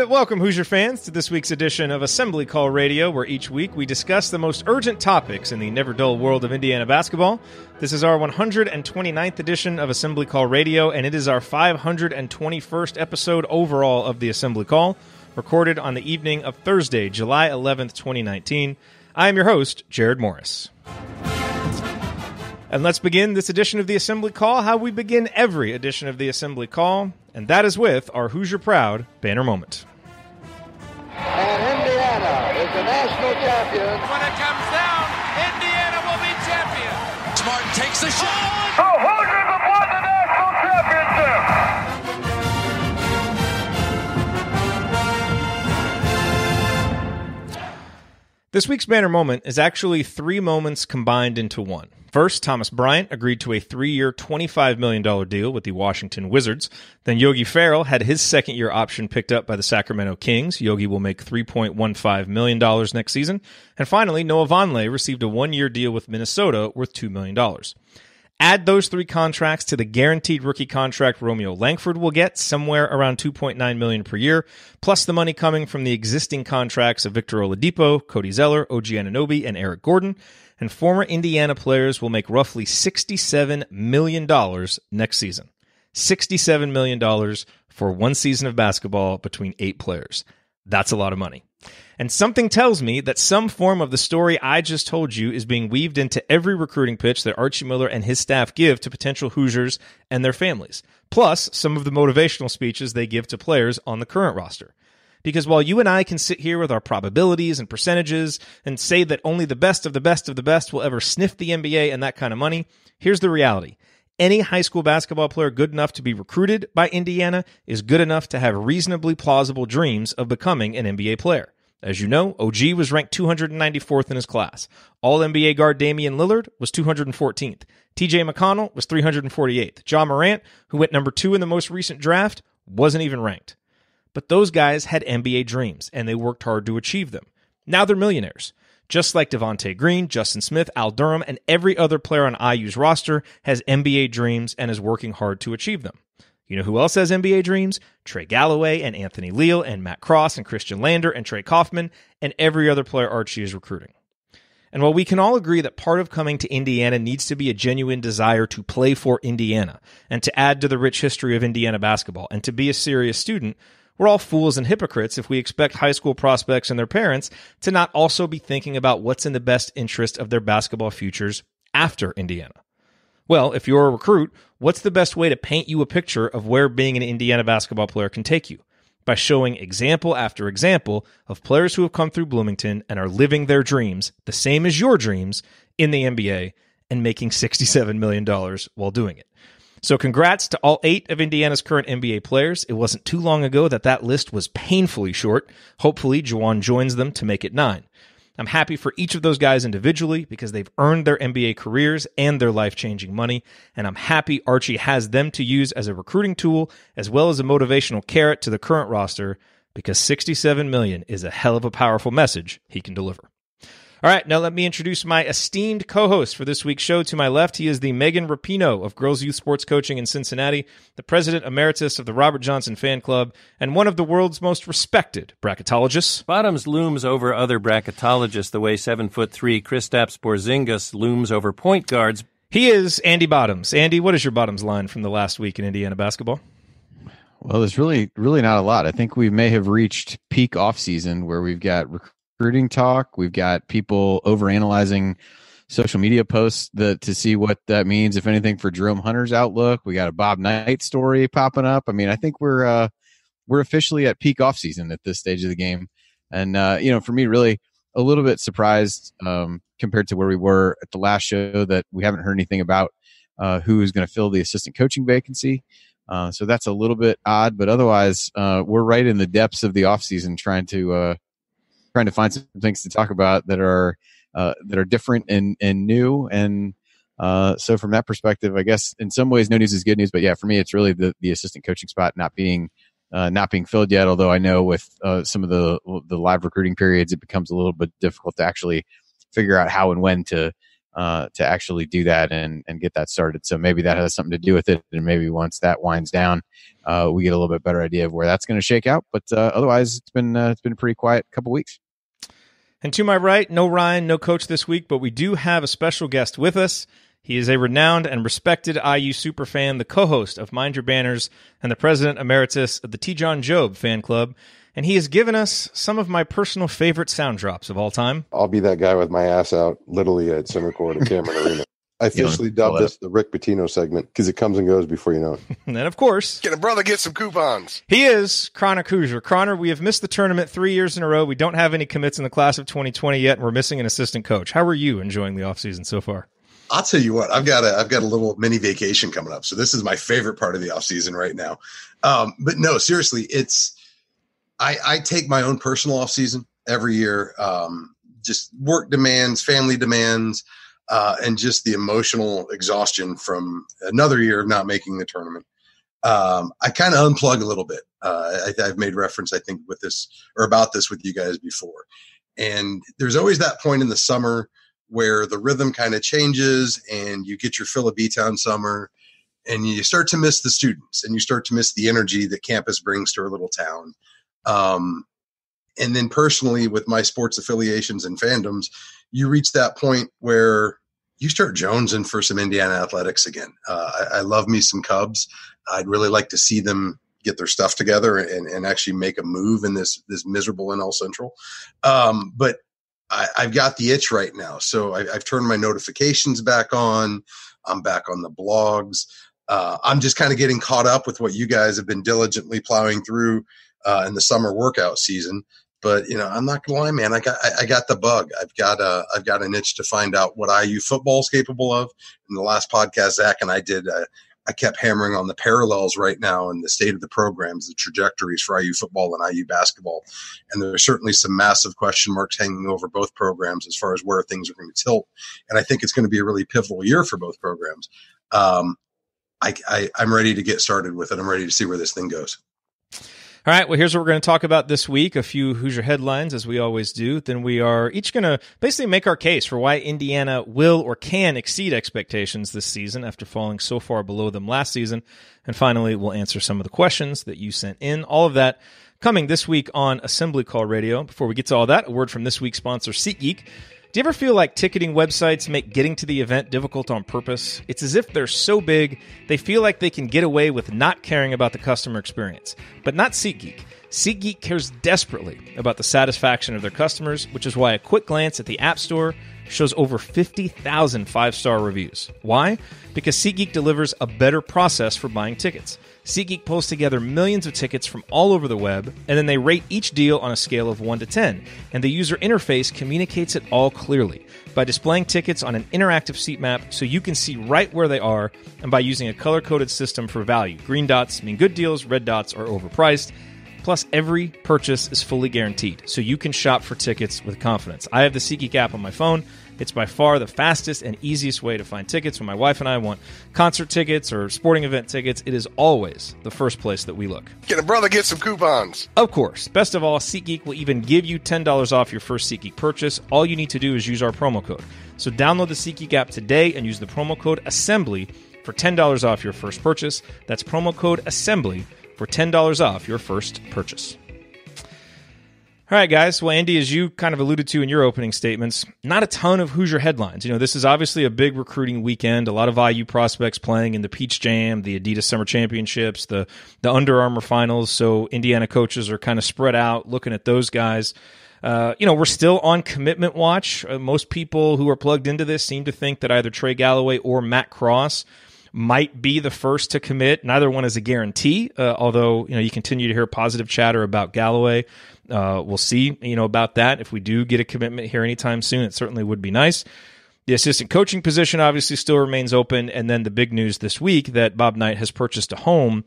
welcome, Hoosier fans, to this week's edition of Assembly Call Radio, where each week we discuss the most urgent topics in the never-dull world of Indiana basketball. This is our 129th edition of Assembly Call Radio, and it is our 521st episode overall of the Assembly Call, recorded on the evening of Thursday, July 11th, 2019. I am your host, Jerod Morris. And let's begin this edition of the Assembly Call how we begin every edition of the Assembly Call, and that is with our Hoosier Proud banner moment. And Indiana is the national champion. When it comes down, Indiana will be champion. Smart takes the shot. The Hoosiers have won the national championship. This week's banner moment is actually three moments combined into one. First, Thomas Bryant agreed to a 3-year, $25 million deal with the Washington Wizards. Then Yogi Ferrell had his second-year option picked up by the Sacramento Kings. Yogi will make $3.15 million next season. And finally, Noah Vonleh received a 1-year deal with Minnesota worth $2 million. Add those three contracts to the guaranteed rookie contract Romeo Langford will get, somewhere around $2.9 million per year, plus the money coming from the existing contracts of Victor Oladipo, Cody Zeller, OG Anunoby, and Eric Gordon. And former Indiana players will make roughly $67 million next season. $67 million for one season of basketball between 8 players. That's a lot of money. And something tells me that some form of the story I just told you is being weaved into every recruiting pitch that Archie Miller and his staff give to potential Hoosiers and their families, plus some of the motivational speeches they give to players on the current roster. Because while you and I can sit here with our probabilities and percentages and say that only the best of the best of the best will ever sniff the NBA and that kind of money, here's the reality. Any high school basketball player good enough to be recruited by Indiana is good enough to have reasonably plausible dreams of becoming an NBA player. As you know, OG was ranked 294th in his class. All-NBA guard Damian Lillard was 214th. TJ McConnell was 348th. Ja Morant, who went number 2 in the most recent draft, wasn't even ranked. But those guys had NBA dreams, and they worked hard to achieve them. Now they're millionaires. Just like Devontae Green, Justin Smith, Al Durham, and every other player on IU's roster has NBA dreams and is working hard to achieve them. You know who else has NBA dreams? Trey Galloway and Anthony Leal and Matt Cross and Christian Lander and Trey Kaufman and every other player Archie is recruiting. And while we can all agree that part of coming to Indiana needs to be a genuine desire to play for Indiana and to add to the rich history of Indiana basketball and to be a serious student, we're all fools and hypocrites if we expect high school prospects and their parents to not also be thinking about what's in the best interest of their basketball futures after Indiana. Well, if you're a recruit, what's the best way to paint you a picture of where being an Indiana basketball player can take you? By showing example after example of players who have come through Bloomington and are living their dreams, the same as your dreams, in the NBA and making $67 million while doing it. So congrats to all 8 of Indiana's current NBA players. It wasn't too long ago that list was painfully short. Hopefully, Juwan joins them to make it 9. I'm happy for each of those guys individually because they've earned their NBA careers and their life-changing money, and I'm happy Archie has them to use as a recruiting tool as well as a motivational carrot to the current roster because $67 million is a hell of a powerful message he can deliver. All right, now let me introduce my esteemed co-host for this week's show. To my left, he is the Megan Rapinoe of Girls Youth Sports Coaching in Cincinnati, the president emeritus of the Robert Johnson Fan Club, and one of the world's most respected bracketologists. Bottoms looms over other bracketologists the way 7'3" Kristaps Porzingis looms over point guards. He is Andy Bottoms. Andy, what is your Bottoms line from the last week in Indiana basketball? Well, there's really not a lot. I think we may have reached peak offseason where we've got recruiting talk. We've got people overanalyzing social media posts to see what that means, if anything, for Jerome Hunter's outlook. We got a Bob Knight story popping up. I mean, I think we're officially at peak offseason at this stage of the game. And, for me, really a little bit surprised compared to where we were at the last show that we haven't heard anything about who is going to fill the assistant coaching vacancy. So that's a little bit odd, but otherwise we're right in the depths of the offseason trying to find some things to talk about that are different and new. And so from that perspective, I guess in some ways no news is good news. But yeah, for me, it's really the assistant coaching spot not being filled yet. Although I know with some of the live recruiting periods, it becomes a little bit difficult to actually figure out how and when to to actually do that and get that started. So maybe that has something to do with it. And maybe once that winds down, we get a little bit better idea of where that's going to shake out. But otherwise, it's been a pretty quiet couple weeks. And to my right, no Ryan, no coach this week, but we do have a special guest with us. He is a renowned and respected IU superfan, the co-host of Mind Your Banners, and the president emeritus of the T. John Job fan club. And he has given us some of my personal favorite sound drops of all time. I'll be that guy with my ass out, literally at center court at Cameron Arena. I officially dubbed this the Rick Pitino segment because it comes and goes before you know it. And then, of course, get a brother, get some coupons. He is Chronic Hoosier. Connor, we have missed the tournament 3 years in a row. We don't have any commits in the class of 2020 yet, and we're missing an assistant coach. How are you enjoying the offseason so far? I'll tell you what, I've got a little mini vacation coming up. So this is my favorite part of the offseason right now. But no, seriously, I take my own personal offseason every year. Just work demands, family demands, and just the emotional exhaustion from another year of not making the tournament. I kind of unplug a little bit. I've made reference, I think, with this or about this with you guys before. And there's always that point in the summer where the rhythm kind of changes and you get your fill of B-Town summer and you start to miss the students and you start to miss the energy that campus brings to our little town. And then personally with my sports affiliations and fandoms, you reach that point where you start jonesing for some Indiana athletics again. I love me some Cubs. I'd really like to see them get their stuff together and actually make a move in this miserable NL Central. But I've got the itch right now. So I've turned my notifications back on. I'm back on the blogs. I'm just kind of getting caught up with what you guys have been diligently plowing through in the summer workout season. But, I'm not going to lie, man, I got the bug. I've got an itch to find out what IU football is capable of. In the last podcast, Zach and I did, I kept hammering on the parallels right now in the state of the programs, the trajectories for IU football and IU basketball. And there are certainly some massive question marks hanging over both programs as far as where things are going to tilt. And I think it's going to be a really pivotal year for both programs. I'm ready to get started with it. I'm ready to see where this thing goes. All right, well, here's what we're going to talk about this week. A few Hoosier headlines, as we always do. Then we are each going to basically make our case for why Indiana will or can exceed expectations this season after falling so far below them last season. And finally, we'll answer some of the questions that you sent in. All of that coming this week on Assembly Call Radio. Before we get to all that, a word from this week's sponsor, SeatGeek. Do you ever feel like ticketing websites make getting to the event difficult on purpose? It's as if they're so big, they feel like they can get away with not caring about the customer experience. But not SeatGeek. SeatGeek cares desperately about the satisfaction of their customers, which is why a quick glance at the App Store shows over 50,000 five-star reviews. Why? Because SeatGeek delivers a better process for buying tickets. SeatGeek pulls together millions of tickets from all over the web, and then they rate each deal on a scale of 1 to 10. And the user interface communicates it all clearly by displaying tickets on an interactive seat map so you can see right where they are, and by using a color-coded system for value. Green dots mean good deals, red dots are overpriced. Plus, every purchase is fully guaranteed, so you can shop for tickets with confidence. I have the SeatGeek app on my phone. It's by far the fastest and easiest way to find tickets. When my wife and I want concert tickets or sporting event tickets, it is always the first place that we look. Get a brother, get some coupons. Of course. Best of all, SeatGeek will even give you $10 off your first SeatGeek purchase. All you need to do is use our promo code. So download the SeatGeek app today and use the promo code ASSEMBLY for $10 off your first purchase. That's promo code ASSEMBLY for $10 off your first purchase. All right, guys. Well, Andy, as you kind of alluded to in your opening statements, not a ton of Hoosier headlines. This is obviously a big recruiting weekend. A lot of IU prospects playing in the Peach Jam, the Adidas Summer Championships, the Under Armour Finals. So Indiana coaches are kind of spread out looking at those guys. We're still on commitment watch. Most people who are plugged into this seem to think that either Trey Galloway or Matt Cross might be the first to commit. Neither one is a guarantee, although you continue to hear positive chatter about Galloway. We'll see about that. If we do get a commitment here anytime soon, it certainly would be nice. The assistant coaching position obviously still remains open, and then the big news this week that Bob Knight has purchased a home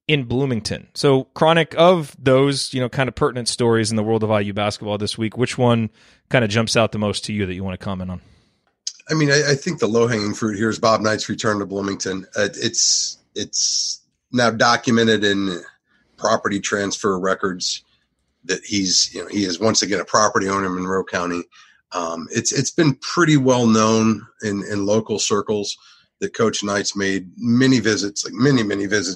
in Bloomington. So, Chronic, of those kind of pertinent stories in the world of IU basketball this week, which one kind of jumps out the most to you that you want to comment on? I mean, I think the low-hanging fruit here is Bob Knight's return to Bloomington. It's now documented in property transfer records that he is once again a property owner in Monroe County. It's been pretty well known in local circles that Coach Knight's made many visits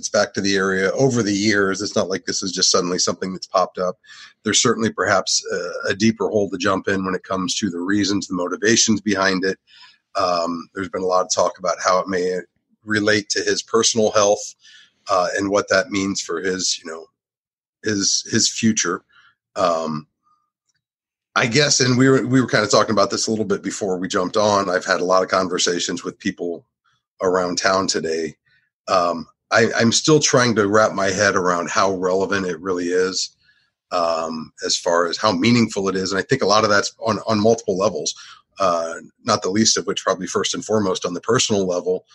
back to the area over the years. It's not like this is just suddenly something that's popped up. There's certainly perhaps a deeper hole to jump in when it comes to the reasons, the motivations behind it. There's been a lot of talk about how it may relate to his personal health and what that means for his future. I guess, and we were kind of talking about this a little bit before we jumped on. I've had a lot of conversations with people around town today. I'm still trying to wrap my head around how relevant it really is, as far as how meaningful it is. And I think a lot of that's on multiple levels, not the least of which probably first and foremost on the personal level.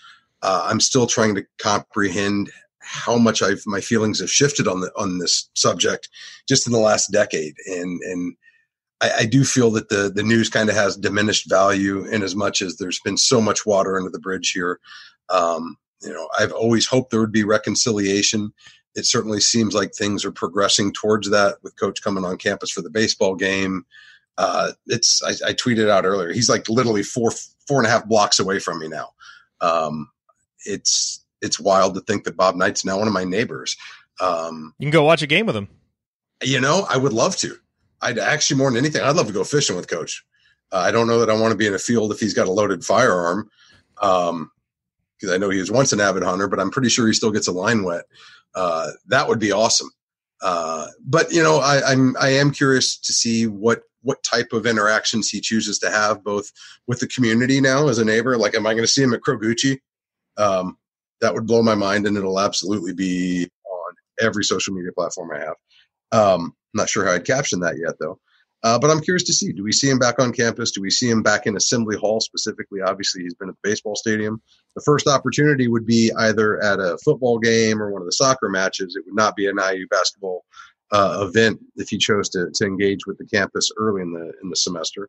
I'm still trying to comprehend how much my feelings have shifted on this subject just in the last decade. And I do feel that the news kind of has diminished value in as much as there's been so much water under the bridge here. I've always hoped there would be reconciliation. It certainly seems like things are progressing towards that with Coach coming on campus for the baseball game. I tweeted out earlier, he's like literally four and a half blocks away from me now. It's wild to think that Bob Knight's now one of my neighbors. You can go watch a game with him. I would love to. I'd actually, more than anything, I'd love to go fishing with Coach. I don't know that I want to be in a field if he's got a loaded firearm, because I know he was once an avid hunter, but I'm pretty sure he still gets a line wet. That would be awesome. But I am curious to see what type of interactions he chooses to have, both with the community now as a neighbor. Like, am I going to see him at Kroguchi? That would blow my mind, and it'll absolutely be on every social media platform I have. Not sure how I'd caption that yet, though. But I'm curious to see, do we see him back on campus? Do we see him back in Assembly Hall specifically? Obviously, he's been at the baseball stadium. The first opportunity would be either at a football game or one of the soccer matches. It would not be an IU basketball event if he chose to engage with the campus early in the semester.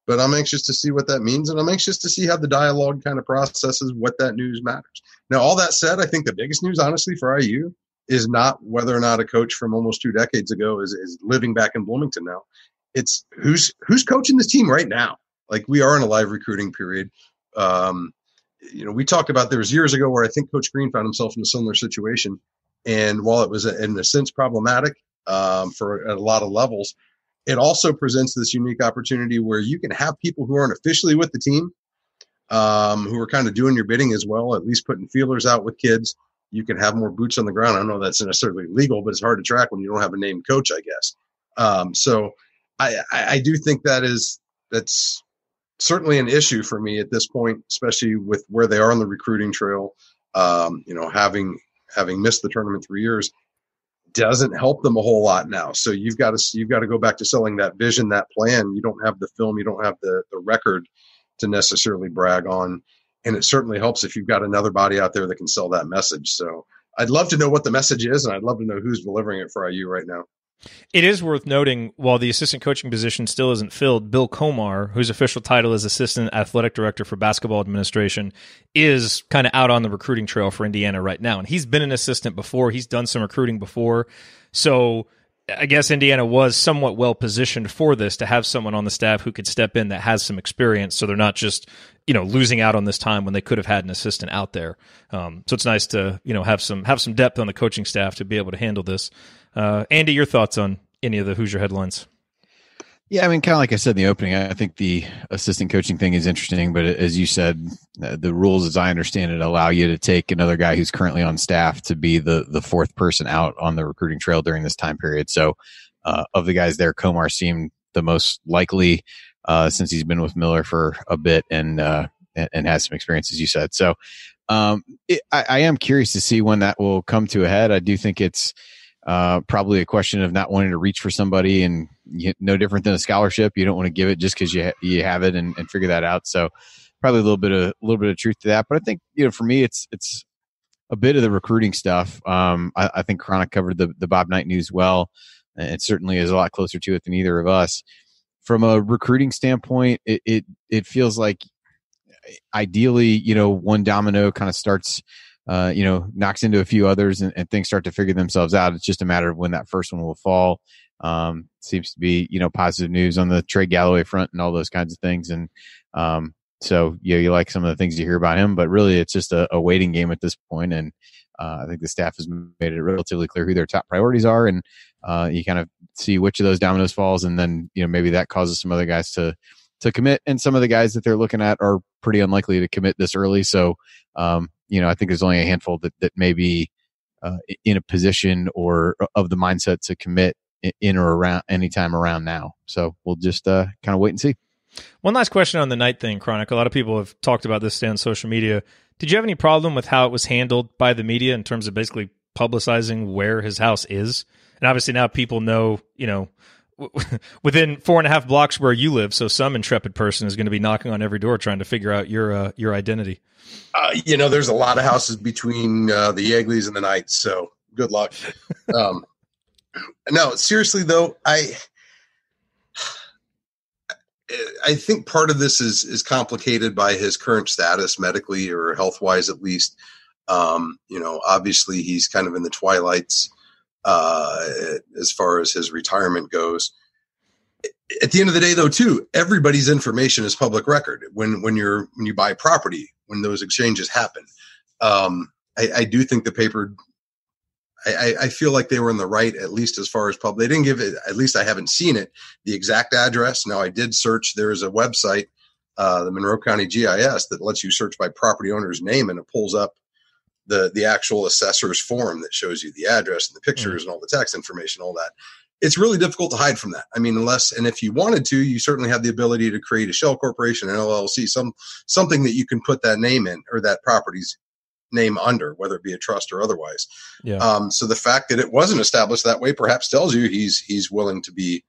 But I'm anxious to see what that means, and I'm anxious to see how the dialogue kind of processes what that news matters. Now, all that said, I think the biggest news, honestly, for IU is not whether or not a coach from almost 2 decades ago is living back in Bloomington now. It's who's coaching this team right now. Like, we are in a live recruiting period. We talked about, there was years ago where I think Coach Green found himself in a similar situation. And while it was in a sense problematic for at a lot of levels, it also presents this unique opportunity where you can have people who aren't officially with the team, who are kind of doing your bidding as well, at least putting feelers out with kids. You can have more boots on the ground. I don't know if that's necessarily legal, but it's hard to track when you don't have a named coach, I guess. So I do think that's certainly an issue for me at this point, especially with where they are on the recruiting trail. Having missed the tournament 3 years doesn't help them a whole lot now. So you've got to go back to selling that vision, that plan. You don't have the film, you don't have the record to necessarily brag on. And it certainly helps if you've got another body out there that can sell that message. So I'd love to know what the message is, and I'd love to know who's delivering it for IU right now. It is worth noting, while the assistant coaching position still isn't filled, Bill Komar, whose official title is Assistant Athletic Director for Basketball Administration, is kind of out on the recruiting trail for Indiana right now. And he's been an assistant before. He's done some recruiting before. So I guess Indiana was somewhat well positioned for this, to have someone on the staff who could step in that has some experience, so they're not just losing out on this time when they could have had an assistant out there. So it's nice to have some depth on the coaching staff to be able to handle this. Andy, your thoughts on any of the Hoosier headlines? Yeah, I mean, kind of like I said in the opening, I think the assistant coaching thing is interesting, but as you said, the rules, as I understand it, allow you to take another guy who's currently on staff to be the fourth person out on the recruiting trail during this time period. So of the guys there, Komar seemed the most likely, since he's been with Miller for a bit and has some experience, as you said. So I am curious to see when that will come to a head. I do think it's probably a question of not wanting to reach for somebody, and no different than a scholarship. You don't want to give it just because you have it and figure that out. So probably a little bit of truth to that. But I think, for me, it's a bit of the recruiting stuff. I think Chronic covered the Bob Knight news well. It certainly is a lot closer to it than either of us. From a recruiting standpoint, it feels like ideally, one domino kind of starts, knocks into a few others and things start to figure themselves out. It's just a matter of when that first one will fall. Seems to be, positive news on the Trey Galloway front and all those kinds of things. And so, you like some of the things you hear about him, but really it's just a waiting game at this point. And I think the staff has made it relatively clear who their top priorities are. And you kind of see which of those dominoes falls. And then, maybe that causes some other guys to commit. And some of the guys that they're looking at are pretty unlikely to commit this early. So, I think there's only a handful that may be in a position or of the mindset to commit in or around anytime around now. So we'll just kind of wait and see. One last question on the night thing, Chronic. A lot of people have talked about this on social media. Did you have any problem with how it was handled by the media in terms of basically publicizing where his house is? And obviously now people know, within 4.5 blocks where you live. So some intrepid person is going to be knocking on every door trying to figure out your identity. There's a lot of houses between the Yegleys and the Knights. So good luck. No, seriously though, I think part of this is complicated by his current status medically or health wise, at least. Obviously he's kind of in the twilights as far as his retirement goes. At the end of the day, though, too, everybody's information is public record when you buy property, when those exchanges happen. I do think the paper. I feel like they were in the right, at least as far as public. They didn't give it, at least I haven't seen it, the exact address. Now, I did search. There is a website, the Monroe County GIS, that lets you search by property owner's name, and it pulls up the actual assessor's form that shows you the address and the pictures and all the tax information, all that. It's really difficult to hide from that. I mean, and if you wanted to, you certainly have the ability to create a shell corporation, an LLC, something that you can put that name in or that property's name under, whether it be a trust or otherwise. Yeah. So the fact that it wasn't established that way perhaps tells you he's willing to be,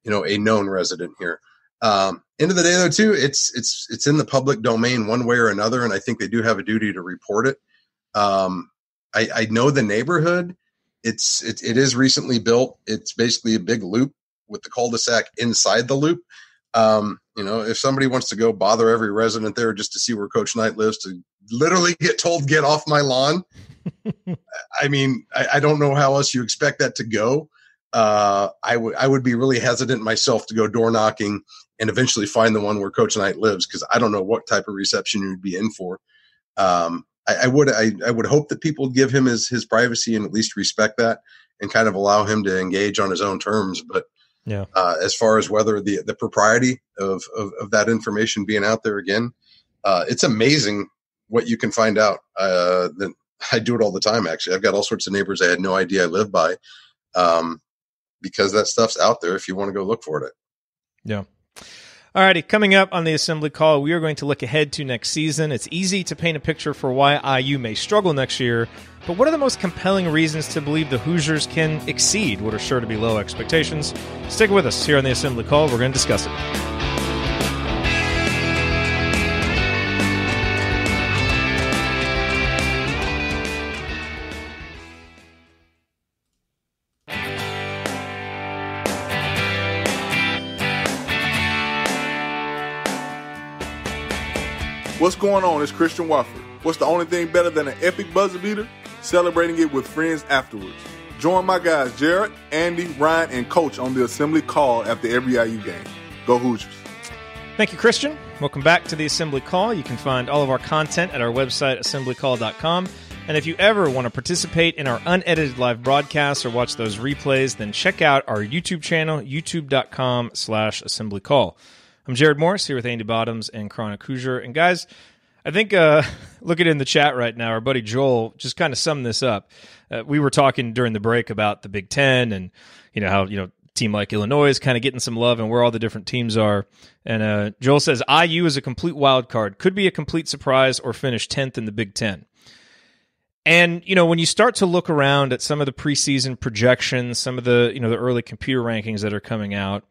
a known resident here. End of the day, though, too, it's in the public domain one way or another, and I think they do have a duty to report it. I know the neighborhood. It is recently built. It's basically a big loop with the cul-de-sac inside the loop. If somebody wants to go bother every resident there just to see where Coach Knight lives, to literally get told, get off my lawn. I mean, I don't know how else you expect that to go. I would be really hesitant myself to go door knocking and eventually find the one where Coach Knight lives, because I don't know what type of reception you'd be in for. I would hope that people would give him his privacy and at least respect that and kind of allow him to engage on his own terms. But yeah, as far as whether the propriety of that information being out there again, it's amazing what you can find out. That I do it all the time. Actually, I've got all sorts of neighbors I had no idea I lived by, because that stuff's out there if you want to go look for it. Yeah. All righty, coming up on the Assembly Call, we are going to look ahead to next season. It's easy to paint a picture for why IU may struggle next year, but what are the most compelling reasons to believe the Hoosiers can exceed what are sure to be low expectations? Stick with us here on the Assembly Call. We're going to discuss it. What's going on? It's Christian Wofford. What's the only thing better than an epic buzzer beater? Celebrating it with friends afterwards. Join my guys Jerod, Andy, Ryan, and Coach on the Assembly Call after every IU game. Go Hoosiers. Thank you, Christian. Welcome back to the Assembly Call. You can find all of our content at our website, assemblycall.com. And if you ever want to participate in our unedited live broadcasts or watch those replays, then check out our YouTube channel, youtube.com/assemblycall. I'm Jerod Morris here with Andy Bottoms and Chronic Hoosier. And guys, I think looking in the chat right now, our buddy Joel just kind of summed this up. We were talking during the break about the Big Ten and how a team like Illinois is kind of getting some love and where all the different teams are. And Joel says IU is a complete wild card, could be a complete surprise or finish 10th in the Big Ten. And when you start to look around at some of the preseason projections, some of the the early computer rankings that are coming out,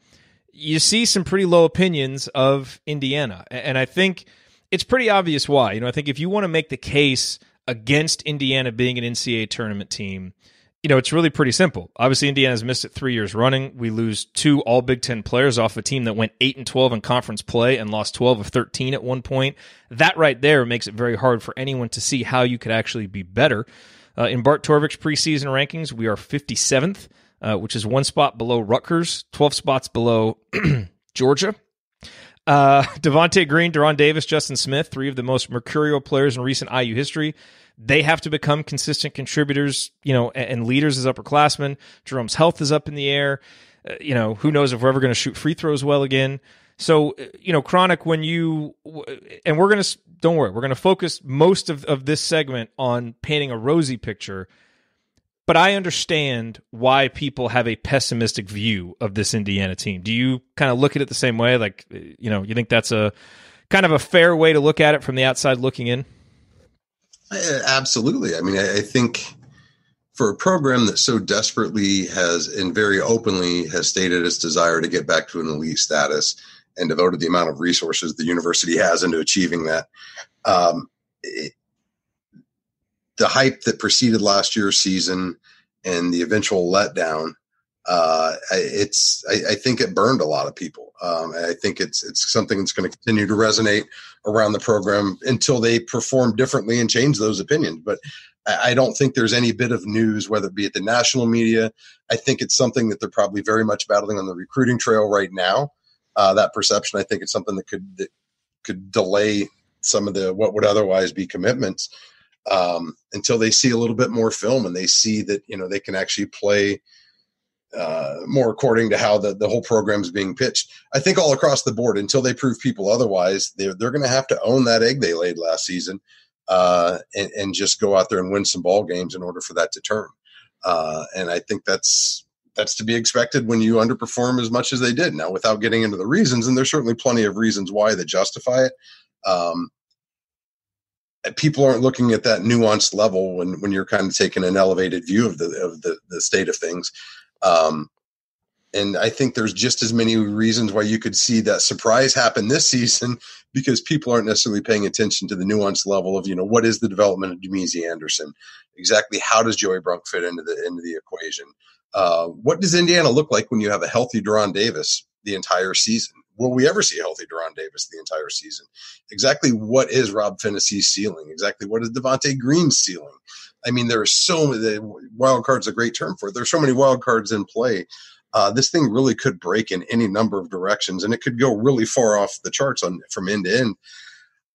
you see some pretty low opinions of Indiana. And I think it's pretty obvious why. I think if you want to make the case against Indiana being an NCAA tournament team, it's really pretty simple. Obviously, Indiana's missed it 3 years running. We lose 2 all Big Ten players off a team that went 8-12 in conference play and lost 12 of 13 at one point. That right there makes it very hard for anyone to see how you could actually be better. In Bart Torvik's preseason rankings, we are 57th. which is 1 spot below Rutgers, 12 spots below Georgia. Devontae Green, Deron Davis, Justin Smith, 3 of the most mercurial players in recent IU history. They have to become consistent contributors, and leaders as upperclassmen. Jerome's health is up in the air. Who knows if we're ever going to shoot free throws well again. So, Chronic, don't worry, we're going to focus most of this segment on painting a rosy picture. But I understand why people have a pessimistic view of this Indiana team. Do you kind of look at it the same way? Like, you think that's a kind of a fair way to look at it from the outside looking in? Absolutely. I mean, I think for a program that so desperately has and very openly has stated its desire to get back to an elite status and devoted the amount of resources the university has into achieving that, the hype that preceded last year's season and the eventual letdown, I think it burned a lot of people. I think it's something that's going to continue to resonate around the program until they perform differently and change those opinions. But I don't think there's any bit of news, whether it be at the national media. I think it's something that they're probably very much battling on the recruiting trail right now. That perception, I think it's something that could delay some of the what would otherwise be commitments until they see a little bit more film and they see that they can actually play more according to how the whole program is being pitched. I think all across the board, until they prove people otherwise, they're going to have to own that egg they laid last season and just go out there and win some ball games in order for that to turn. And I think that's to be expected when you underperform as much as they did. Now, without getting into the reasons, and there's certainly plenty of reasons why that justify it. People aren't looking at that nuanced level when you're kind of taking an elevated view of the state of things. And I think there's just as many reasons why you could see that surprise happen this season, because people aren't necessarily paying attention to the nuanced level of, what is the development of Demezy Anderson? Exactly how does Joey Brunk fit into the equation? What does Indiana look like when you have a healthy Deron Davis the entire season? Will we ever see a healthy Deron Davis the entire season? Exactly what is Rob Phinesee's ceiling? Exactly what is Devontae Green's ceiling? I mean, there are so many wild cards, a great term for it. There's so many wild cards in play. This thing really could break in any number of directions, and it could go really far off the charts from end to end.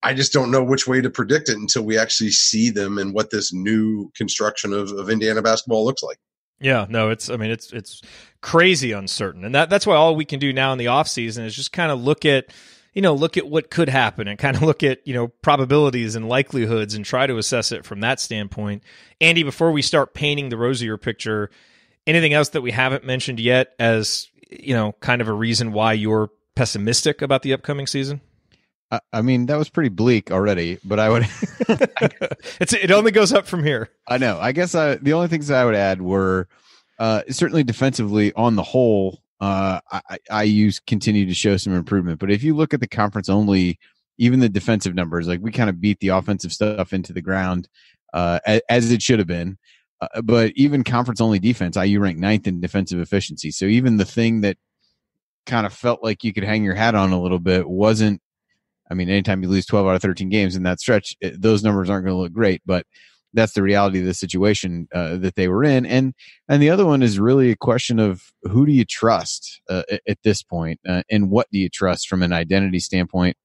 I just don't know which way to predict it until we actually see them and what this new construction of Indiana basketball looks like. Yeah, no, it's crazy uncertain. And that's why all we can do now in the offseason is just kind of look at what could happen and kind of look at, probabilities and likelihoods and try to assess it from that standpoint. Andy, before we start painting the rosier picture, anything else that we haven't mentioned yet as, kind of a reason why you're pessimistic about the upcoming season? I mean, that was pretty bleak already, but I would. It only goes up from here. I know. I guess the only things I would add were certainly defensively on the whole, IU continue to show some improvement. But if you look at the conference only, even the defensive numbers, like we kind of beat the offensive stuff into the ground as it should have been. But even conference only defense, IU ranked 9th in defensive efficiency. So even the thing that kind of felt like you could hang your hat on a little bit wasn't. I mean, anytime you lose 12 out of 13 games in that stretch, those numbers aren't going to look great, but that's the reality of the situation that they were in. And the other one is really a question of who do you trust at this point, and what do you trust from an identity standpoint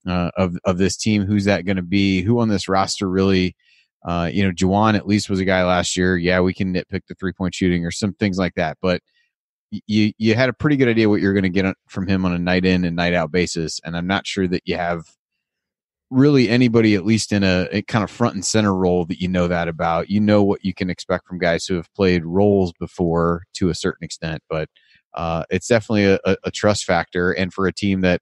of this team? Who's that going to be? Who on this roster really, Juwan at least was a guy last year. Yeah, we can nitpick the 3-point shooting or some things like that, but you had a pretty good idea what you're going to get from him on a night in and night out basis. And I'm not sure that you have really anybody, at least in a kind of front and center role, that that about. What you can expect from guys who have played roles before to a certain extent, but it's definitely a trust factor. And for a team that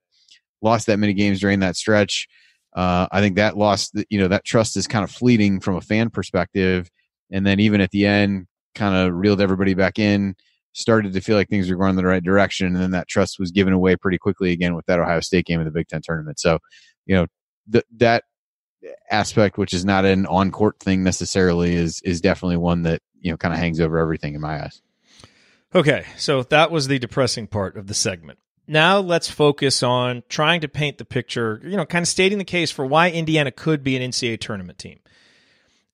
lost that many games during that stretch, I think that loss, that trust is kind of fleeting from a fan perspective. And then even at the end, kind of reeled everybody back in, started to feel like things were going in the right direction, and then that trust was given away pretty quickly again with that Ohio State game in the Big Ten tournament. So, that aspect, which is not an on-court thing necessarily, is definitely one that kind of hangs over everything in my eyes. Okay, so that was the depressing part of the segment. Now let's focus on trying to paint the picture, kind of stating the case for why Indiana could be an NCAA tournament team.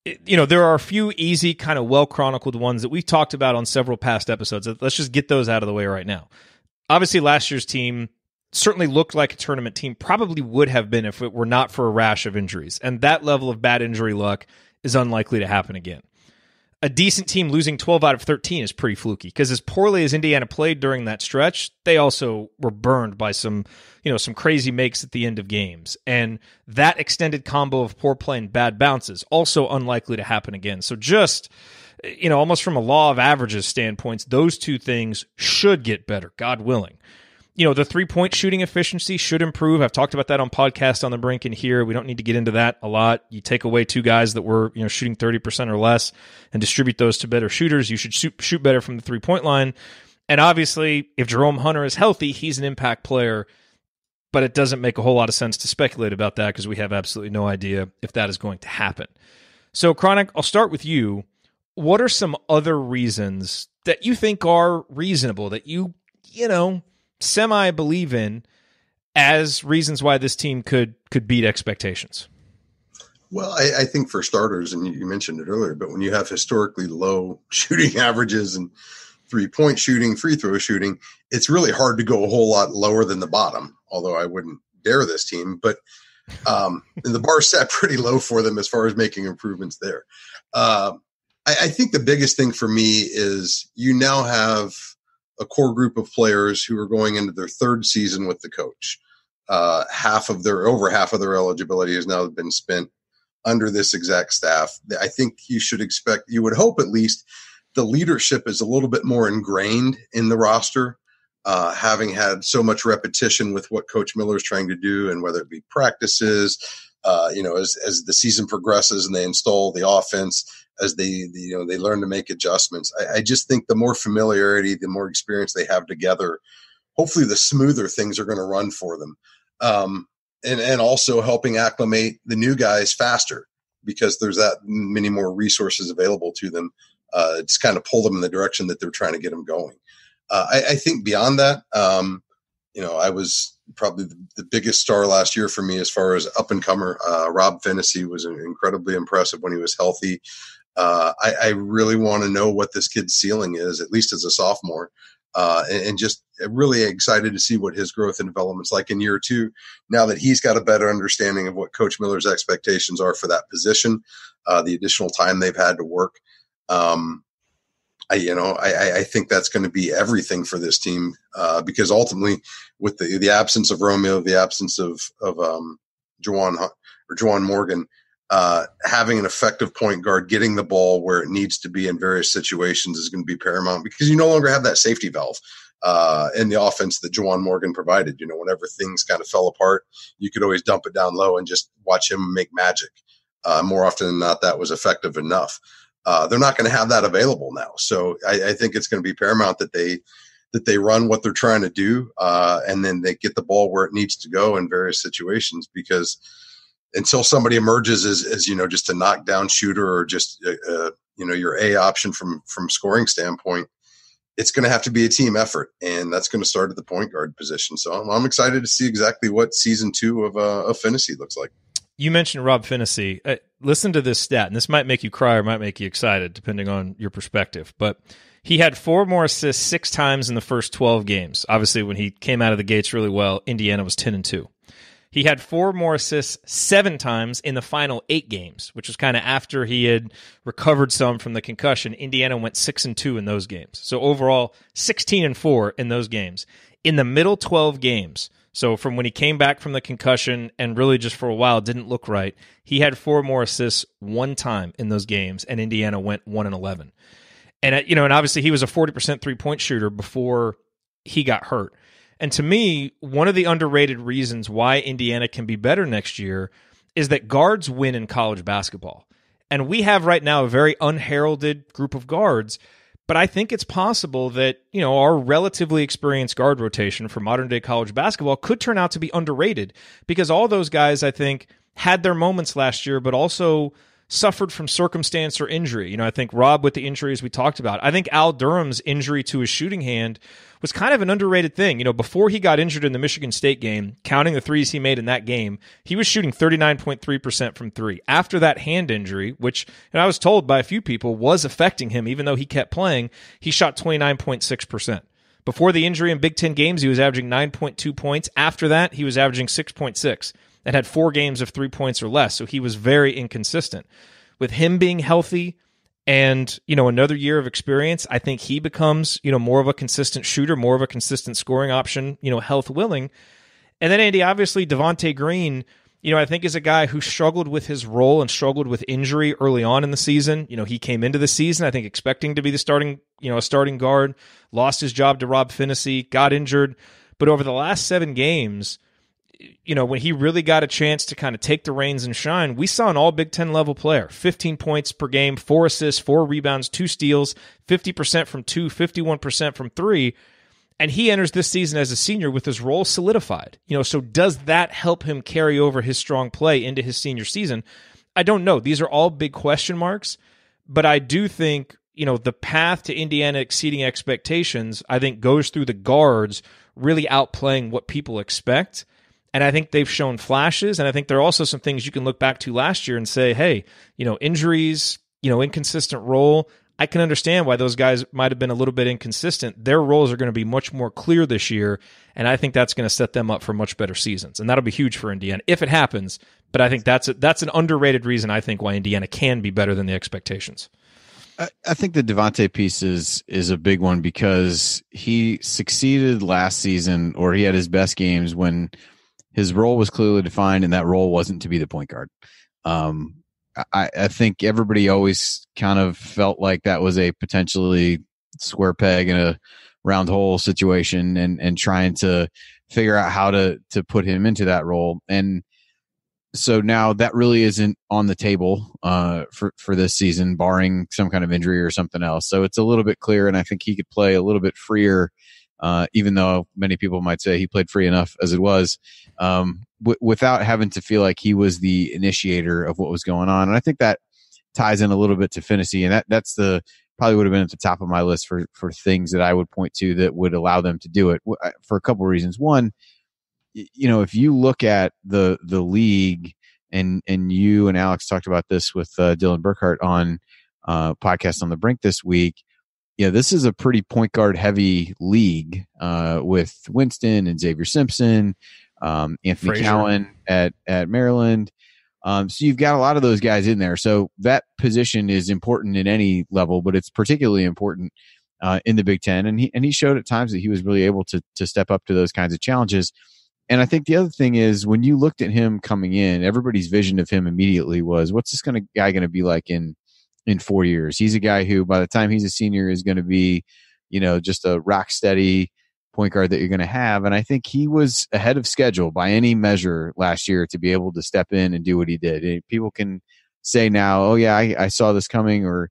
there are a few easy, kind of well-chronicled ones that we've talked about on several past episodes. Let's just get those out of the way right now. Obviously, last year's team certainly looked like a tournament team, probably would have been if it were not for a rash of injuries. And that level of bad injury luck is unlikely to happen again. A decent team losing 12 out of 13 is pretty fluky, because as poorly as Indiana played during that stretch, they also were burned by some crazy makes at the end of games. And that extended combo of poor play and bad bounces, also unlikely to happen again. So just, almost from a law of averages standpoint, those two things should get better, God willing. The three-point shooting efficiency should improve. I've talked about that on Podcast on the Brink and here. We don't need to get into that a lot. You take away two guys that were shooting 30% or less and distribute those to better shooters. You should shoot better from the three-point line. And obviously, if Jerome Hunter is healthy, he's an impact player. But it doesn't make a whole lot of sense to speculate about that because we have absolutely no idea if that is going to happen. So, Chronic, I'll start with you. What are some other reasons that you think are reasonable, that you semi-believe in as reasons why this team could beat expectations? Well, I think for starters, and you mentioned it earlier, but when you have historically low shooting averages and three-point shooting, free throw shooting, it's really hard to go a whole lot lower than the bottom, although I wouldn't dare this team. But the bar set pretty low for them as far as making improvements there. I think the biggest thing for me is you now have a core group of players who are going into their third season with the coach. Over half of their eligibility has now been spent under this exact staff. I think you would hope at least the leadership is a little bit more ingrained in the roster, having had so much repetition with what Coach Miller is trying to do, and whether it be practices, as the season progresses and they install the offense, as they learn to make adjustments. I just think the more familiarity, the more experience they have together, hopefully the smoother things are going to run for them. And also helping acclimate the new guys faster, because there's that many more resources available to them. Just kind of pull them in the direction that they're trying to get them going. I think beyond that, I was probably the biggest star last year for me as far as up-and-comer. Rob Fennessy was incredibly impressive when he was healthy. I really want to know what this kid's ceiling is, at least as a sophomore, and just really excited to see what his growth and development's like in year two, now that he's got a better understanding of what Coach Miller's expectations are for that position, the additional time they've had to work. I think that's going to be everything for this team, because ultimately, with the absence of Romeo, the absence of Juwan Morgan, having an effective point guard getting the ball where it needs to be in various situations is going to be paramount, because you no longer have that safety valve in the offense that Juwan Morgan provided. Whenever things kind of fell apart, you could always dump it down low and just watch him make magic. More often than not, that was effective enough. They're not going to have that available now. So I think it's going to be paramount that they run what they're trying to do, and then they get the ball where it needs to go in various situations, because until somebody emerges as just a knockdown shooter, or just your A option from scoring standpoint, it's going to have to be a team effort, and that's going to start at the point guard position. So I'm excited to see exactly what season 2 of Fennessy looks like. You mentioned Rob Fennessy. Listen to this stat, and this might make you cry or might make you excited, depending on your perspective. But he had 4 more assists 6 times in the first 12 games. Obviously, when he came out of the gates really well, Indiana was 10-2. He had 4 more assists 7 times in the final 8 games, which was kind of after he had recovered some from the concussion. Indiana went 6-2 in those games. So overall, 16-4 in those games. In the middle 12 games, so from when he came back from the concussion and really just for a while didn't look right, he had 4 more assists 1 time in those games, and Indiana went 1-11. And and obviously he was a 40% three-point shooter before he got hurt. And to me, one of the underrated reasons why Indiana can be better next year is that guards win in college basketball. And we have right now a very unheralded group of guards, but I think it's possible that, our relatively experienced guard rotation for modern-day college basketball could turn out to be underrated, because all those guys, I think, had their moments last year, but also suffered from circumstance or injury. I think Rob with the injuries we talked about. I think Al Durham's injury to his shooting hand was kind of an underrated thing. Before he got injured in the Michigan State game, counting the threes he made in that game, he was shooting 39.3% from three. After that hand injury, which I was told by a few people was affecting him, even though he kept playing, he shot 29.6%. Before the injury in Big Ten games, he was averaging 9.2 points. After that, he was averaging 6.6 and had 4 games of 3 points or less. So he was very inconsistent. With him being healthy and, another year of experience, I think he becomes, more of a consistent shooter, more of a consistent scoring option, health willing. And then, Andy, obviously, Devontae Green, I think is a guy who struggled with his role and struggled with injury early on in the season. He came into the season, I think, expecting to be the starting guard, lost his job to Rob Finney, got injured. But over the last 7 games, when he really got a chance to kind of take the reins and shine, we saw an all Big Ten level player, 15 points per game, 4 assists, 4 rebounds, 2 steals, 50% from 2, 51% from 3. And he enters this season as a senior with his role solidified. So does that help him carry over his strong play into his senior season? I don't know. These are all big question marks, but I do think, the path to Indiana exceeding expectations, I think goes through the guards really outplaying what people expect. And I think they've shown flashes, and I think there are also some things you can look back to last year and say, hey, injuries, inconsistent role. I can understand why those guys might have been a little bit inconsistent. Their roles are going to be much more clear this year, and I think that's going to set them up for much better seasons. And that'll be huge for Indiana if it happens. But I think that's an underrated reason, I think, why Indiana can be better than the expectations. I think the Devontae piece is a big one because he succeeded last season, or he had his best games when his role was clearly defined, and that role wasn't to be the point guard. I think everybody always kind of felt like that was a potentially square peg in a round hole situation, and trying to figure out how to put him into that role. And so now that really isn't on the table for this season, barring some kind of injury or something else. So it's a little bit clear, and I think he could play a little bit freer, even though many people might say he played free enough as it was, without having to feel like he was the initiator of what was going on. And I think that ties in a little bit to Finney, and that's probably would have been at the top of my list for things that I would point to that would allow them to do it for a couple of reasons. One, if you look at the league, and you and Alex talked about this with Dylan Burkhart on podcast on the Brink this week. This is a pretty point guard heavy league with Winston and Xavier Simpson, Anthony Frazier. Cowan at Maryland. So you've got a lot of those guys in there. So that position is important in any level, but it's particularly important in the Big Ten. And he showed at times that he was really able to step up to those kinds of challenges. And I think the other thing is, when you looked at him coming in, everybody's vision of him immediately was, what's this guy going to be like in 4 years? He's a guy who, by the time he's a senior, is going to be, just a rock steady point guard that you're going to have. And I think he was ahead of schedule by any measure last year to be able to step in and do what he did. And people can say now, oh yeah, I saw this coming, or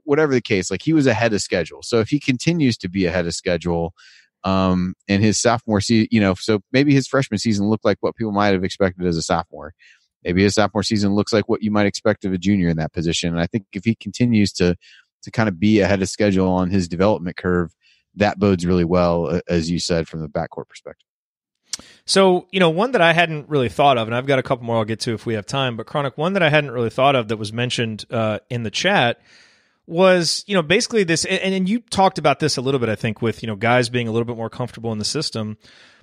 whatever the case. Like, he was ahead of schedule. So if he continues to be ahead of schedule, and his sophomore season, so maybe his freshman season looked like what people might have expected as a sophomore. Maybe his sophomore season looks like what you might expect of a junior in that position. And I think if he continues to kind of be ahead of schedule on his development curve, that bodes really well, as you said, from the backcourt perspective. So, one that I hadn't really thought of, and I've got a couple more I'll get to if we have time, but Chronic, one that I hadn't really thought of that was mentioned in the chat was, basically this, and you talked about this a little bit, I think, with, guys being a little bit more comfortable in the system,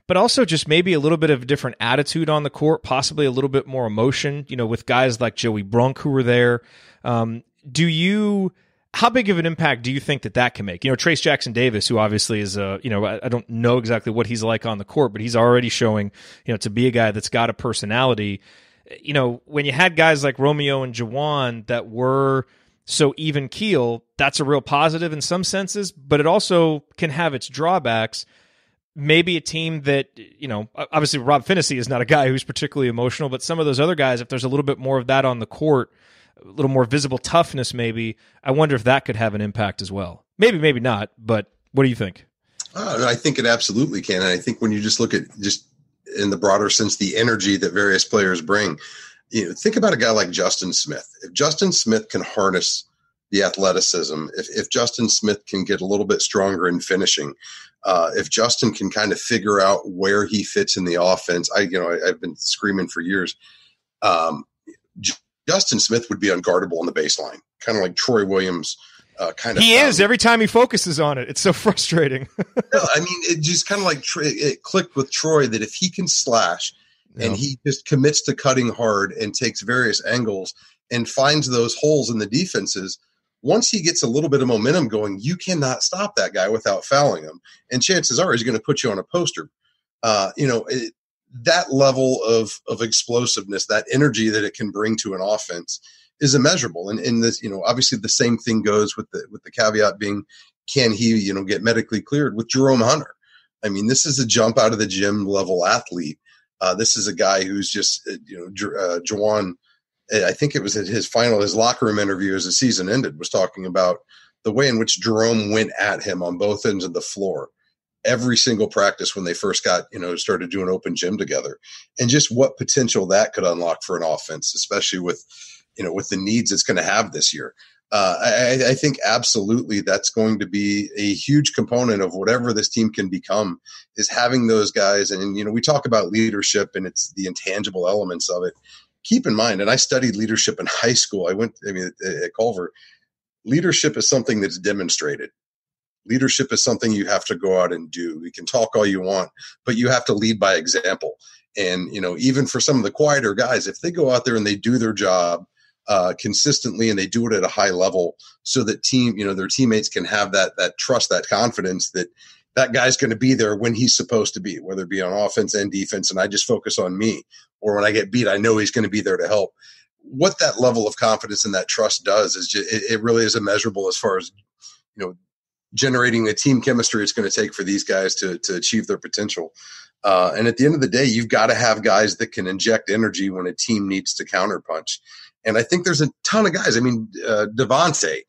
but also just maybe a little bit of a different attitude on the court, possibly a little bit more emotion, with guys like Joey Brunk who were there. How big of an impact do you think that can make? Trace Jackson Davis, who obviously is I don't know exactly what he's like on the court, but he's already showing, to be a guy that's got a personality. When you had guys like Romeo and Jawan that were so even keel, that's a real positive in some senses, but it also can have its drawbacks. Maybe a team that, obviously Rob Finney is not a guy who's particularly emotional, but some of those other guys, if there's a little bit more of that on the court, a little more visible toughness maybe, I wonder if that could have an impact as well. Maybe not, but what do you think? I think it absolutely can. And I think when you just look at just in the broader sense, the energy that various players bring, think about a guy like Justin Smith. If Justin Smith can harness the athleticism, if Justin Smith can get a little bit stronger in finishing, if Justin can kind of figure out where he fits in the offense, I've been screaming for years. Justin Smith would be unguardable on the baseline, kind of like Troy Williams. He is every time he focuses on it. It's so frustrating. No, I mean, it just kind of like it clicked with Troy that if he can slash and he just commits to cutting hard and takes various angles and finds those holes in the defenses, once he gets a little bit of momentum going, you cannot stop that guy without fouling him. And chances are he's going to put you on a poster. That level of explosiveness, that energy that it can bring to an offense is immeasurable. And this, obviously the same thing goes with the caveat being, can he, get medically cleared with Jerome Hunter? I mean, this is a jump out of the gym level athlete. This is a guy who's just, Juwan, I think it was at his locker room interview as the season ended, was talking about the way in which Jerome went at him on both ends of the floor every single practice when they first got, started doing open gym together, and just what potential that could unlock for an offense, especially with the needs it's going to have this year. I think absolutely that's going to be a huge component of whatever this team can become, is having those guys. And, we talk about leadership and it's the intangible elements of it. Keep in mind, and I studied leadership in high school. At Culver, leadership is something that's demonstrated. Leadership is something you have to go out and do. You can talk all you want, but you have to lead by example. And, even for some of the quieter guys, if they go out there and they do their job consistently and they do it at a high level, so that their teammates can have that trust, that confidence that guy's going to be there when he's supposed to be, whether it be on offense and defense. And I just focus on me, or when I get beat, I know he's going to be there to help. What that level of confidence and that trust does is it really is immeasurable as far as, generating the team chemistry it's going to take for these guys to achieve their potential. And at the end of the day, you've got to have guys that can inject energy when a team needs to counterpunch. And I think there's a ton of guys. I mean, Devontae,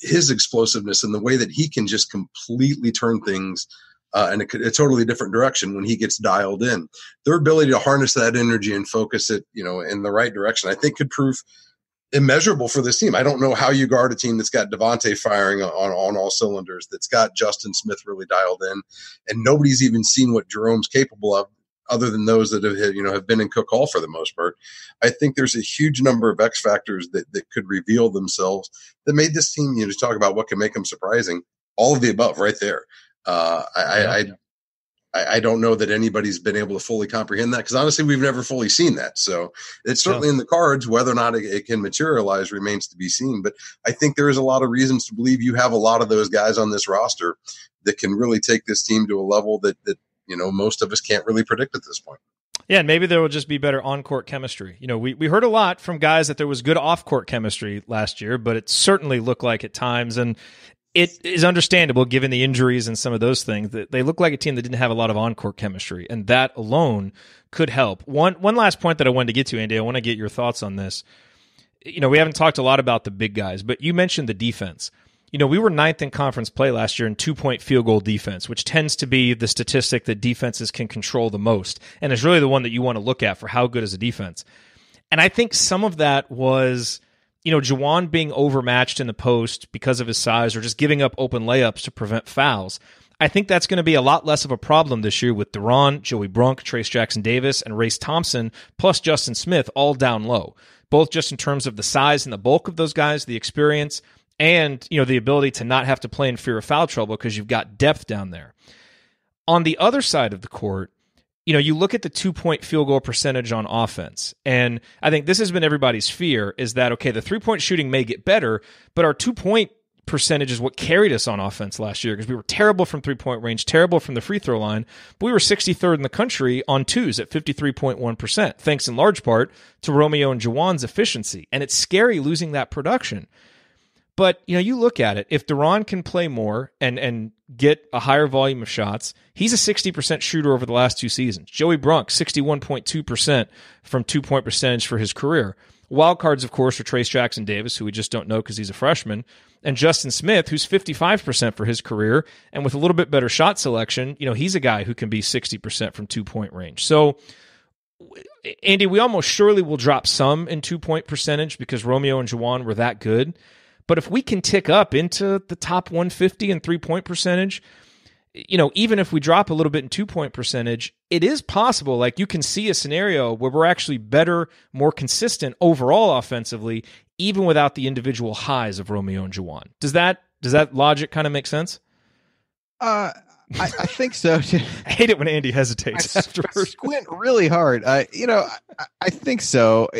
his explosiveness and the way that he can just completely turn things in a totally different direction when he gets dialed in. Their ability to harness that energy and focus it, in the right direction, I think could prove immeasurable for this team. I don't know how you guard a team that's got Devontae firing on all cylinders, that's got Justin Smith really dialed in, and nobody's even seen what Jerome's capable of, other than those that have been in Cook Hall for the most part. I think there's a huge number of X factors that could reveal themselves that made this team, to talk about what can make them surprising. All of the above right there. I don't know that anybody's been able to fully comprehend that, because honestly, we've never fully seen that. So it's certainly in the cards. Whether or not it can materialize remains to be seen. But I think there is a lot of reasons to believe you have a lot of those guys on this roster that can really take this team to a level that most of us can't really predict at this point. Yeah, and maybe there will just be better on-court chemistry. We heard a lot from guys that there was good off-court chemistry last year, but it certainly looked like at times, and it is understandable given the injuries and some of those things, that they look like a team that didn't have a lot of on-court chemistry, and that alone could help. One last point that I wanted to get to, Andy, I want to get your thoughts on this. We haven't talked a lot about the big guys, but you mentioned the defense. We were 9th in conference play last year in 2-point field goal defense, which tends to be the statistic that defenses can control the most, and is really the one that you want to look at for how good is a defense. And I think some of that was, Juwan being overmatched in the post because of his size, or just giving up open layups to prevent fouls. I think that's going to be a lot less of a problem this year with De'Ron, Joey Brunk, Trace Jackson-Davis, and Race Thompson, plus Justin Smith, all down low, both just in terms of the size and the bulk of those guys, the experience, and the ability to not have to play in fear of foul trouble because you've got depth down there. On the other side of the court, you look at the 2-point field goal percentage on offense, and I think this has been everybody's fear, is that, okay, the 3-point shooting may get better, but our 2-point percentage is what carried us on offense last year, because we were terrible from 3-point range, terrible from the free throw line, but we were 63rd in the country on twos at 53.1%, thanks in large part to Romeo and Juwan's efficiency, and it's scary losing that production. But, you look at it, if De'Ron can play more and get a higher volume of shots, he's a 60% shooter over the last 2 seasons. Joey Brunk, 61.2% from 2-point percentage for his career. Wild cards, of course, are Trace Jackson-Davis, who we just don't know because he's a freshman, and Justin Smith, who's 55% for his career, and with a little bit better shot selection, he's a guy who can be 60% from 2-point range. So Andy, we almost surely will drop some in 2-point percentage because Romeo and Juwan were that good. But if we can tick up into the top 150 in 3-point percentage, even if we drop a little bit in 2-point percentage, it is possible. Like, you can see a scenario where we're actually better, more consistent overall offensively, even without the individual highs of Romeo and Juwan. Does that logic kind of make sense? I think so. I hate it when Andy hesitates afterwards. I squint really hard. I think so.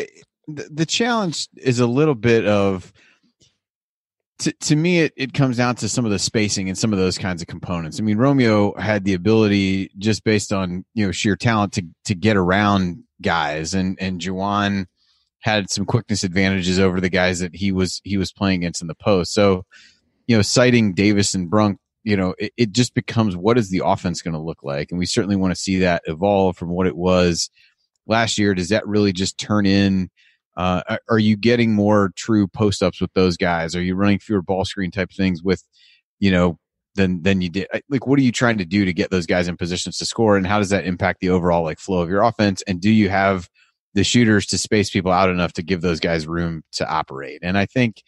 The challenge is a little bit of, to me, it comes down to some of the spacing and some of those kinds of components. I mean, Romeo had the ability, just based on sheer talent, to get around guys, and Juwan had some quickness advantages over the guys that he was playing against in the post. So, citing Davis and Brunk, it just becomes, what is the offense going to look like? And we certainly want to see that evolve from what it was last year. Does that really just turn in? Are you getting more true post-ups with those guys? Are you running fewer ball screen type things with, than you did? Like, what are you trying to do to get those guys in positions to score? And how does that impact the overall flow of your offense? And do you have the shooters to space people out enough to give those guys room to operate? And I think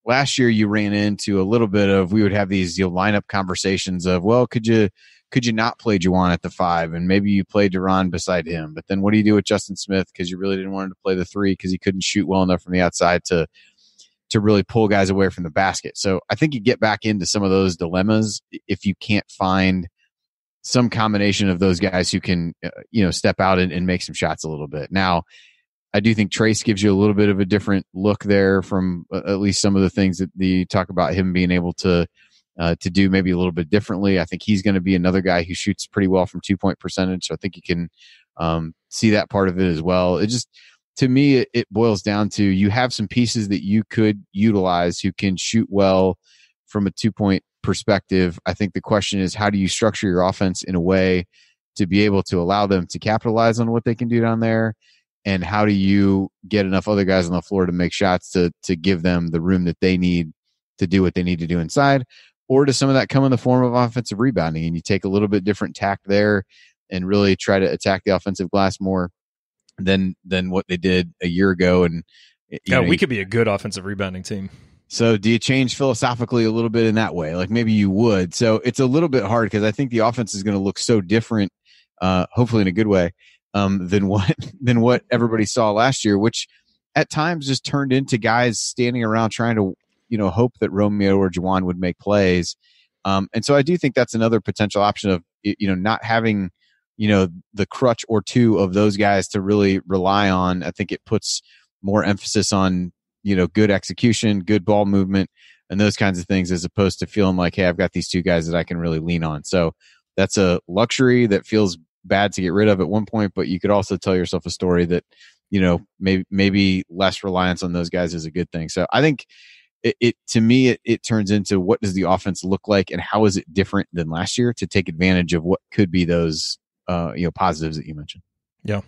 last year you ran into a little bit of, we would have these lineup conversations of, well, could you not play Juwan at the 5, and maybe you play Duran beside him, but then what do you do with Justin Smith, because you really didn't want him to play the 3 because he couldn't shoot well enough from the outside to really pull guys away from the basket. So I think you get back into some of those dilemmas if you can't find some combination of those guys who can step out and make some shots a little bit. Now, I do think Trace gives you a little bit of a different look there from at least some of the things that you talk about him being able to do maybe a little bit differently. I think he's going to be another guy who shoots pretty well from 2-point percentage. So I think you can see that part of it as well. It just, to me, it boils down to, you have some pieces that you could utilize who can shoot well from a 2-point perspective. I think the question is, how do you structure your offense in a way to be able to allow them to capitalize on what they can do down there? And how do you get enough other guys on the floor to make shots to give them the room that they need to do what they need to do inside? Or does some of that come in the form of offensive rebounding, and you take a little bit different tack there and really try to attack the offensive glass more than what they did a year ago? And we could be a good offensive rebounding team. So do you change philosophically a little bit in that way? Like, maybe you would. So it's a little bit hard, because I think the offense is going to look so different, hopefully in a good way, than what everybody saw last year, which at times just turned into guys standing around trying to hope that Romeo or Juwan would make plays. And so I do think that's another potential option of, not having, the crutch or two of those guys to really rely on. I think it puts more emphasis on, good execution, good ball movement, and those kinds of things, as opposed to feeling like, hey, I've got these 2 guys that I can really lean on. So that's a luxury that feels bad to get rid of at one point, but you could also tell yourself a story that, maybe less reliance on those guys is a good thing. So I think to me, it turns into, what does the offense look like, and how is it different than last year to take advantage of what could be those positives that you mentioned. Yeah.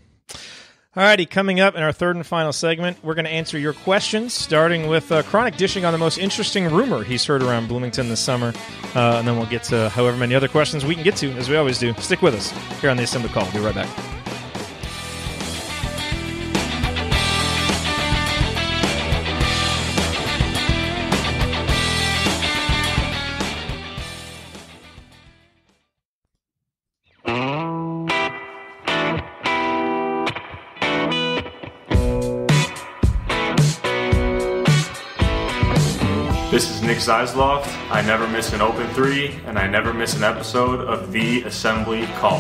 All righty, coming up in our third and final segment, we're going to answer your questions, starting with Chronic dishing on the most interesting rumor he's heard around Bloomington this summer, and then we'll get to however many other questions we can get to, as we always do. Stick with us here on the Assembly Call. We'll be right back. This is Nick Zeisloft. I never miss an open 3, and I never miss an episode of The Assembly Call.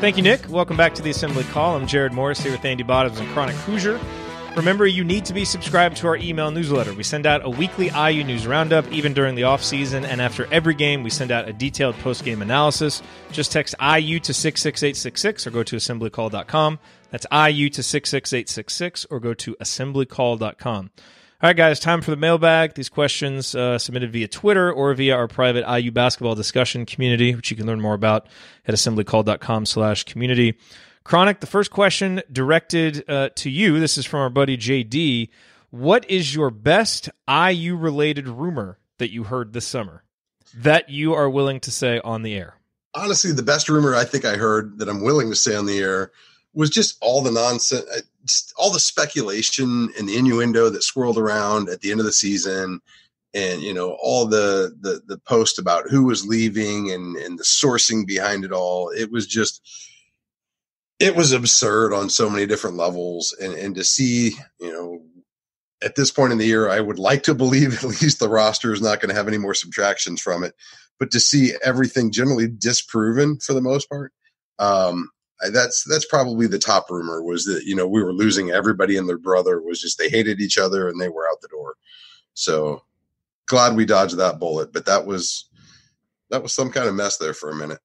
Thank you, Nick. Welcome back to The Assembly Call. I'm Jerod Morris here with Andy Bottoms and Chronic Hoosier. Remember, you need to be subscribed to our email newsletter. We send out a weekly IU news roundup, even during the offseason, and after every game, we send out a detailed post-game analysis. Just text IU to 66866 or go to assemblycall.com. That's IU to 66866 or go to assemblycall.com. All right, guys, time for the mailbag. These questions submitted via Twitter or via our private IU basketball discussion community, which you can learn more about at assemblycall.com/community. Chronic, the first question directed to you. This is from our buddy JD. What is your best IU-related rumor that you heard this summer that you are willing to say on the air? Honestly, the best rumor I think I heard that I'm willing to say on the air was just all the nonsense, all the speculation and the innuendo that swirled around at the end of the season. And, all the post about who was leaving and the sourcing behind it all. It was absurd on so many different levels. And to see, at this point in the year, I would like to believe at least the roster is not going to have any more subtractions from it, but to see everything generally disproven for the most part. That's probably the top rumor, was that, we were losing everybody and their brother. Was just, they hated each other and they were out the door. So glad we dodged that bullet, but that was some kind of mess there for a minute.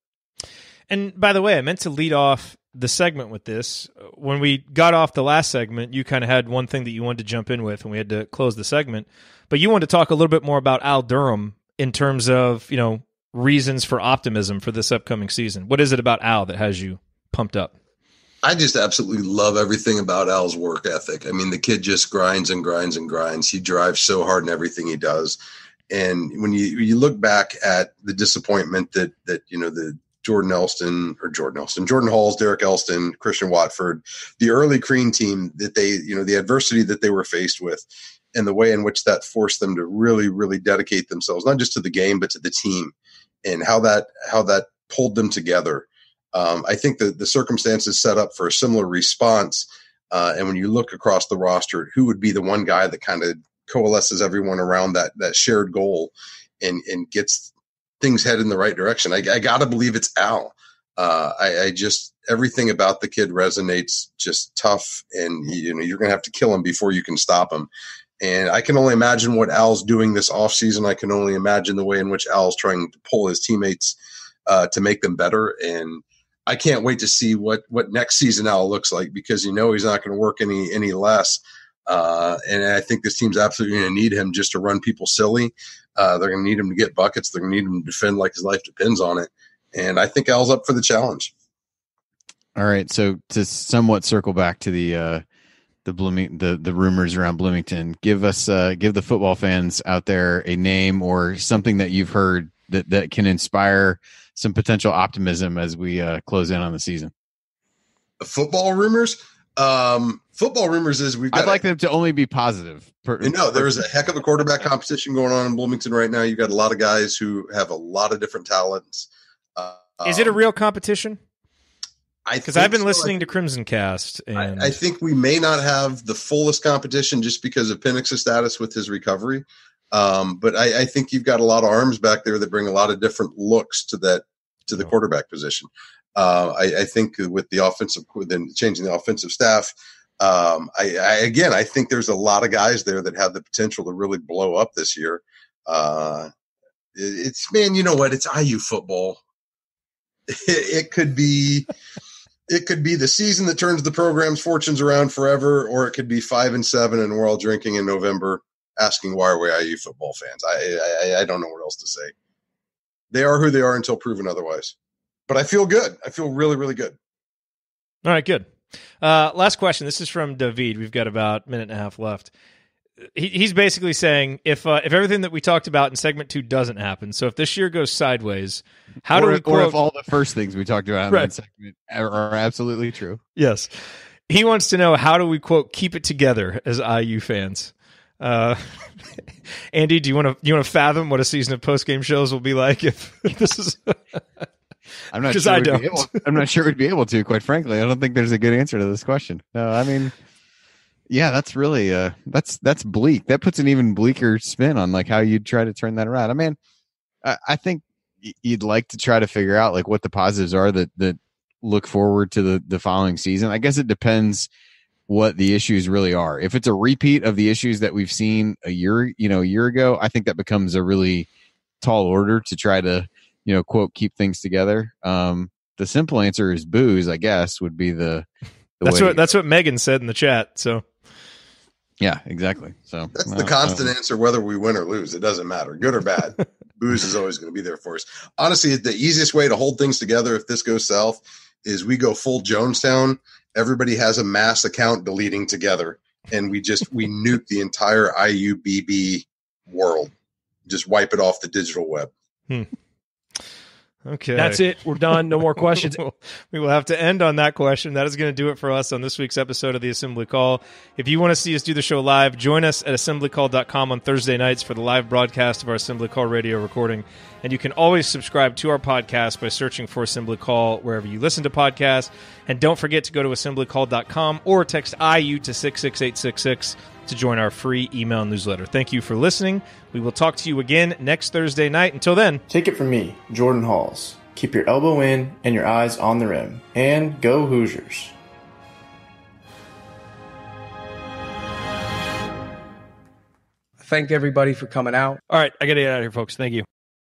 And by the way, I meant to lead off the segment with this. When we got off the last segment, you kind of had one thing that you wanted to jump in with, and we had to close the segment. But you wanted to talk a little bit more about Al Durham in terms of, reasons for optimism for this upcoming season. What is it about Al that has you pumped up? I just absolutely love everything about Al's work ethic. I mean, the kid just grinds and grinds and grinds. He drives so hard in everything he does. And when you look back at the disappointment that the Jordan Hulls, Derek Elston, Christian Watford, the early Crean team, that they, the adversity that they were faced with, and the way in which that forced them to really, really dedicate themselves, not just to the game, but to the team, and how that pulled them together. I think that the circumstances set up for a similar response. And when you look across the roster, who would be the one guy that kind of coalesces everyone around that shared goal and gets things head in the right direction? I got to believe it's Al. I just, everything about the kid resonates just tough, and you're going to have to kill him before you can stop him. And I can only imagine what Al's doing this offseason. I can only imagine the way in which Al's trying to pull his teammates to make them better. And I can't wait to see what next season Al looks like, because he's not going to work any less. And I think this team's absolutely going to need him just to run people silly. They're going to need him to get buckets. They're going to need him to defend like his life depends on it. And I think Al's up for the challenge. All right. So to somewhat circle back to the rumors around Bloomington, give the football fans out there a name or something that you've heard that can inspire some potential optimism as we close in on the season. Football rumors. Football rumors is I'd like them to only be positive. There's a heck of a quarterback competition going on in Bloomington right now. You've got a lot of guys who have a lot of different talents. Is it a real competition? Because I've been listening to Crimson Cast. And I think we may not have the fullest competition just because of Penix's status with his recovery. But I think you've got a lot of arms back there that bring a lot of different looks to the quarterback position. I think with changing the offensive staff, I think there's a lot of guys there that have the potential to really blow up this year. You know what? It's IU football. It could be the season that turns the program's fortunes around forever, or it could be 5-7 and we're all drinking in November asking why are we IU football fans. I don't know what else to say. They are who they are until proven otherwise. But I feel good. I feel really, really good. All right, good. Last question. This is from David. We've got about a minute and a half left. He's basically saying if everything that we talked about in segment 2 doesn't happen, so if this year goes sideways, or if all the first things we talked about in that segment are absolutely true. Yes. He wants to know, how do we, quote, keep it together as IU fans? Andy, do you want to fathom what a season of post-game shows will be like if this is I'm not sure we'd be able to, quite frankly. I don't think there's a good answer to this question. No, I mean, yeah, that's really that's bleak. That puts an even bleaker spin on like how you'd try to turn that around. I mean, I think you'd like to try to figure out like what the positives are that look forward to the following season. I guess it depends what the issues really are. If it's a repeat of the issues that we've seen a year ago, I think that becomes a really tall order to try to, quote, keep things together. The simple answer is booze, I guess, would be that's what Megan said in the chat. So yeah, exactly. So that's the constant answer, whether we win or lose. It doesn't matter, good or bad. Booze is always going to be there for us. Honestly, the easiest way to hold things together if this goes south is we go full Jonestown. Everybody has a mass account deleting together, and we nuke the entire IUBB world. Just wipe it off the digital web. Okay. That's it. We're done. No more questions. We will have to end on that question. That is going to do it for us on this week's episode of the Assembly Call. If you want to see us do the show live, join us at assemblycall.com on Thursday nights for the live broadcast of our Assembly Call radio recording. And you can always subscribe to our podcast by searching for Assembly Call wherever you listen to podcasts. And don't forget to go to assemblycall.com or text IU to 66866 to join our free email newsletter. Thank you for listening. We will talk to you again next Thursday night. Until then, take it from me, Jordan Halls. Keep your elbow in and your eyes on the rim. And go Hoosiers. Thank everybody for coming out. All right, I got to get out of here, folks. Thank you.